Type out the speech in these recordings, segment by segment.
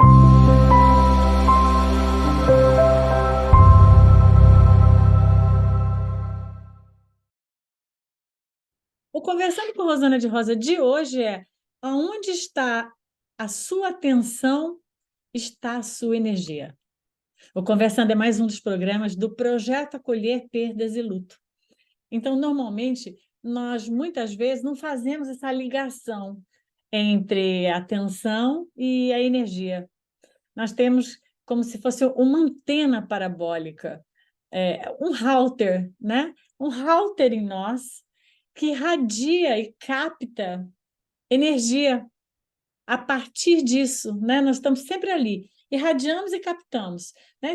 O Conversando com Rosana de Rosa de hoje é: aonde está a sua atenção, está a sua energia. O Conversando é mais um dos programas do Projeto Acolher Perdas e Luto. Então, normalmente, nós muitas vezes não fazemos essa ligação entre a atenção e a energia. Nós temos como se fosse uma antena parabólica, um router, né? Um router em nós que irradia e capta energia a partir disso, né? Nós estamos sempre ali, irradiamos e captamos, né?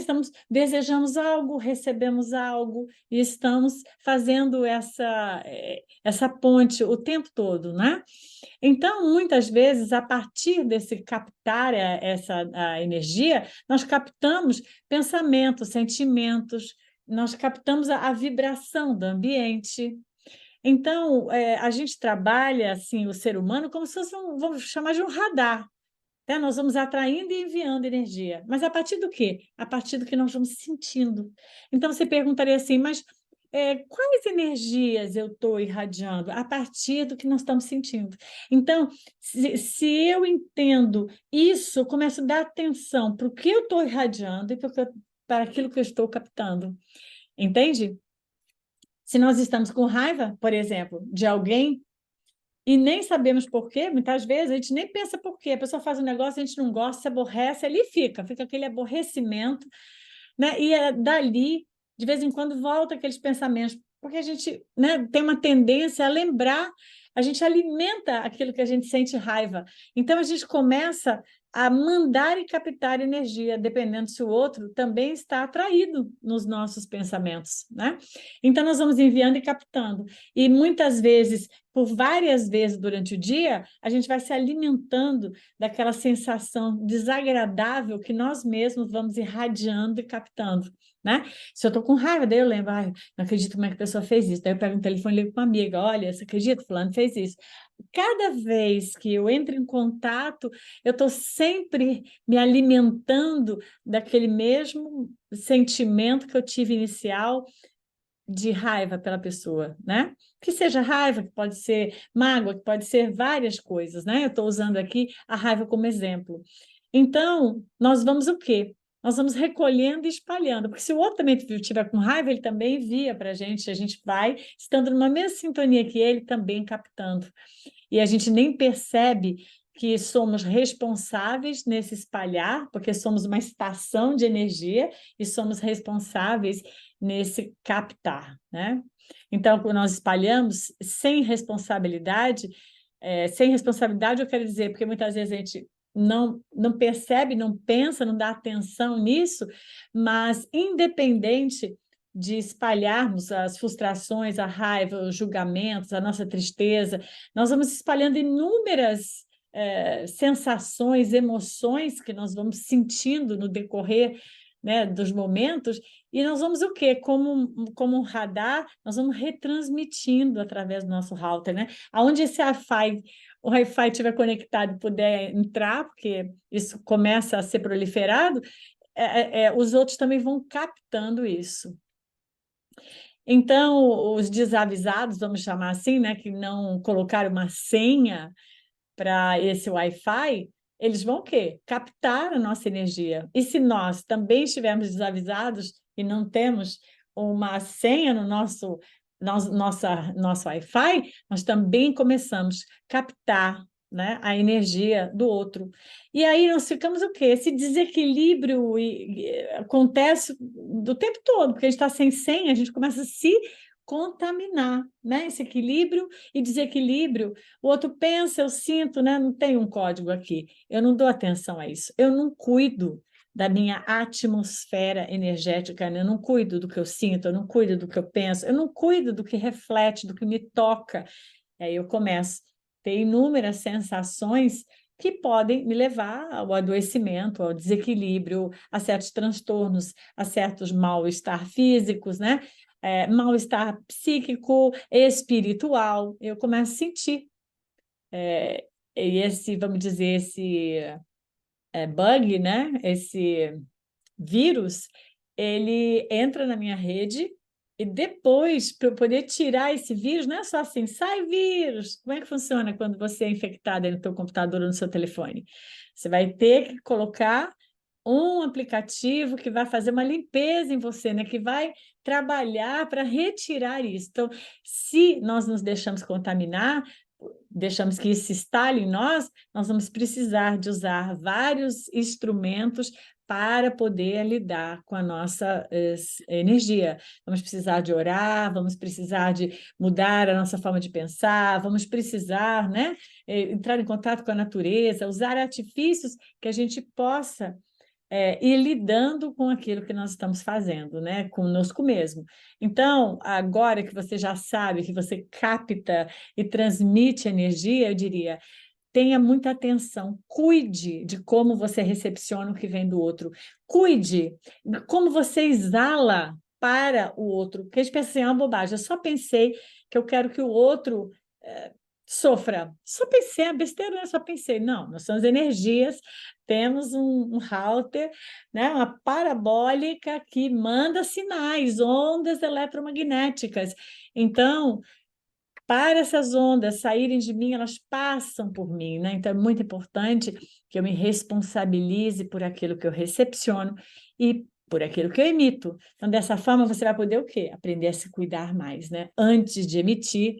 Desejamos algo, recebemos algo e estamos fazendo essa ponte o tempo todo, né? Então, muitas vezes, a partir desse captar a energia, nós captamos pensamentos, sentimentos, nós captamos a vibração do ambiente. Então, a gente trabalha assim o ser humano como se fosse vamos chamar de um radar, né? Nós vamos atraindo e enviando energia. Mas a partir do quê? A partir do que nós vamos sentindo. Então, você perguntaria assim, mas quais energias eu estou irradiando? A partir do que nós estamos sentindo. Então, se eu entendo isso, eu começo a dar atenção para o que eu estou irradiando e para aquilo que eu estou captando. Entende? Se nós estamos com raiva, por exemplo, de alguém e nem sabemos por quê, muitas vezes a gente nem pensa por quê, a pessoa faz um negócio, a gente não gosta, se aborrece, ali fica aquele aborrecimento, né? E dali, de vez em quando, volta aqueles pensamentos, porque a gente, né, tem uma tendência a lembrar, a gente alimenta aquilo que a gente sente raiva. Então, a gente começa a mandar e captar energia, dependendo se o outro também está atraído nos nossos pensamentos, né? Então, nós vamos enviando e captando. E muitas vezes, por várias vezes durante o dia, a gente vai se alimentando daquela sensação desagradável que nós mesmos vamos irradiando e captando, né? Se eu estou com raiva, daí eu lembro, não acredito como é que a pessoa fez isso. Daí eu pego um telefone e ligo para uma amiga, olha, você acredita? Fulano fez isso. Cada vez que eu entro em contato, eu estou sempre me alimentando daquele mesmo sentimento que eu tive inicial de raiva pela pessoa, né? Que seja raiva, que pode ser mágoa, que pode ser várias coisas, né? Eu estou usando aqui a raiva como exemplo. Então, nós vamos o quê? Nós vamos recolhendo e espalhando, porque se o outro também estiver com raiva, ele também envia para a gente vai estando numa mesma sintonia que ele, também captando. E a gente nem percebe que somos responsáveis nesse espalhar, porque somos uma estação de energia e somos responsáveis nesse captar, né? Então, quando nós espalhamos sem responsabilidade eu quero dizer, porque muitas vezes a gente não percebe, não pensa, não dá atenção nisso, mas independente de espalharmos as frustrações, a raiva, os julgamentos, a nossa tristeza, nós vamos espalhando inúmeras sensações, emoções que nós vamos sentindo no decorrer, né, dos momentos, e nós vamos o quê? Como um radar, nós vamos retransmitindo através do nosso router, né? Aonde o Wi-Fi estiver conectado e puder entrar, porque isso começa a ser proliferado, os outros também vão captando isso. Então, os desavisados, vamos chamar assim, né, que não colocaram uma senha para esse Wi-Fi, eles vão o quê? Captar a nossa energia. E se nós também estivermos desavisados e não temos uma senha no nosso Wi-Fi, nós também começamos a captar, né, a energia do outro. E aí nós ficamos o quê? Esse desequilíbrio acontece do tempo todo, porque a gente está sem senha, a gente começa a se contaminar, né? Esse equilíbrio e desequilíbrio. O outro pensa, eu sinto, né? Não tem um código aqui. Eu não dou atenção a isso. Eu não cuido da minha atmosfera energética, né? Eu não cuido do que eu sinto, eu não cuido do que eu penso, eu não cuido do que reflete, do que me toca. Aí eu começo a ter inúmeras sensações que podem me levar ao adoecimento, ao desequilíbrio, a certos transtornos, a certos mal-estar físicos, né? Mal-estar psíquico, espiritual. Eu começo a sentir esse, vamos dizer, bug, né? Esse vírus, ele entra na minha rede e depois, para eu poder tirar esse vírus, não é só assim, sai vírus. Como é que funciona quando você é infectado aí no seu computador ou no seu telefone? Você vai ter que colocar um aplicativo que vai fazer uma limpeza em você, né? Que vai trabalhar para retirar isso. Então, se nós nos deixamos contaminar, deixamos que isso se instale em nós, nós vamos precisar de usar vários instrumentos para poder lidar com a nossa energia. Vamos precisar de orar, vamos precisar de mudar a nossa forma de pensar, vamos precisar, né, entrar em contato com a natureza, usar artifícios que a gente possa ir lidando com aquilo que nós estamos fazendo, né? Conosco mesmo. Então, agora que você já sabe, que você capta e transmite energia, eu diria, tenha muita atenção, cuide de como você recepciona o que vem do outro, cuide de como você exala para o outro, porque a gente pensa assim, é uma bobagem, eu só pensei que eu quero que o outro sofra. Só pensei, a besteira, né? Só pensei. Não, nós somos energias, temos um router, né? Uma parabólica que manda sinais, ondas eletromagnéticas. Então, para essas ondas saírem de mim, elas passam por mim, né? Então, é muito importante que eu me responsabilize por aquilo que eu recepciono e por aquilo que eu emito. Então, dessa forma, você vai poder o quê? Aprender a se cuidar mais, né? Antes de emitir,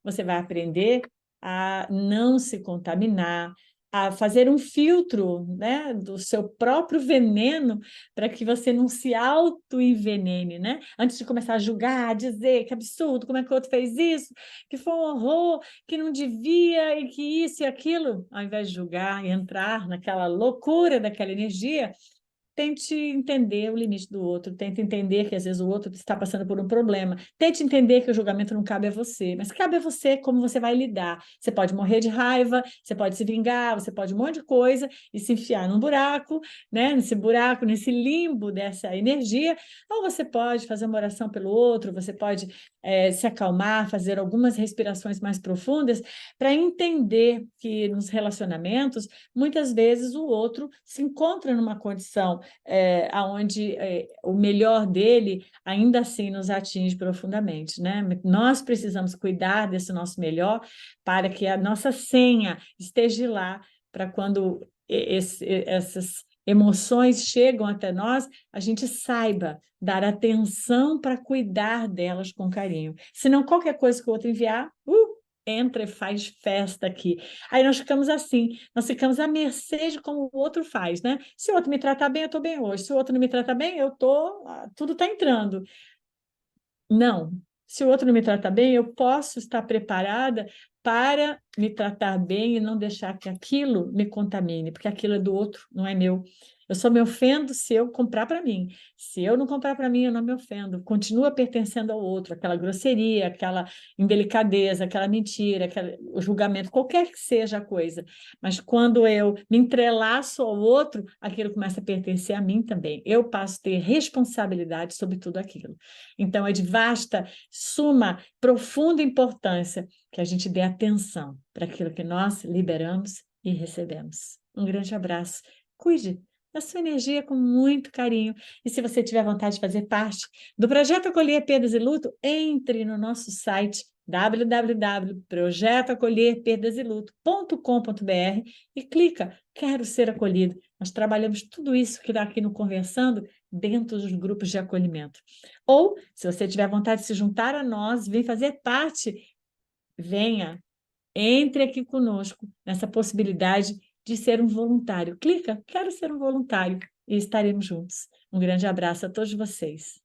você vai aprender a não se contaminar, a fazer um filtro, né, do seu próprio veneno para que você não se auto-envenene, né? Antes de começar a julgar, a dizer que absurdo, como é que o outro fez isso, que foi um horror, que não devia e que isso e aquilo, ao invés de julgar e entrar naquela loucura daquela energia, tente entender o limite do outro, tente entender que às vezes o outro está passando por um problema, tente entender que o julgamento não cabe a você, mas cabe a você como você vai lidar. Você pode morrer de raiva, você pode se vingar, você pode um monte de coisa e se enfiar num buraco, né? Nesse buraco, nesse limbo dessa energia, ou você pode fazer uma oração pelo outro, você pode se acalmar, fazer algumas respirações mais profundas para entender que nos relacionamentos, muitas vezes o outro se encontra numa condição onde o melhor dele ainda assim nos atinge profundamente, né? Nós precisamos cuidar desse nosso melhor para que a nossa senha esteja lá para quando essas emoções chegam até nós, a gente saiba dar atenção para cuidar delas com carinho. Senão, qualquer coisa que o outro enviar, entra e faz festa aqui. Aí nós ficamos assim, nós ficamos à mercê de como o outro faz, né? Se o outro me tratar bem, eu estou bem hoje. Se o outro não me trata bem, tudo está entrando. Não. Se o outro não me trata bem, eu posso estar preparada para me tratar bem e não deixar que aquilo me contamine, porque aquilo é do outro, não é meu. Eu só me ofendo se eu comprar para mim. Se eu não comprar para mim, eu não me ofendo. Continua pertencendo ao outro, aquela grosseria, aquela indelicadeza, aquela mentira, o julgamento, qualquer que seja a coisa. Mas quando eu me entrelaço ao outro, aquilo começa a pertencer a mim também. Eu passo a ter responsabilidade sobre tudo aquilo. Então, é de vasta, suma, profunda importância que a gente dê atenção para aquilo que nós liberamos e recebemos. Um grande abraço. Cuide da sua energia com muito carinho. E se você tiver vontade de fazer parte do Projeto Acolher Perdas e Luto, entre no nosso site www.projetoacolherperdaseluto.com.br e clica Quero Ser Acolhido. Nós trabalhamos tudo isso que está aqui no Conversando dentro dos grupos de acolhimento. Ou, se você tiver vontade de se juntar a nós, vem fazer parte, venha, entre aqui conosco nessa possibilidade de ser um voluntário. Clica, quero ser um voluntário e estaremos juntos. Um grande abraço a todos vocês.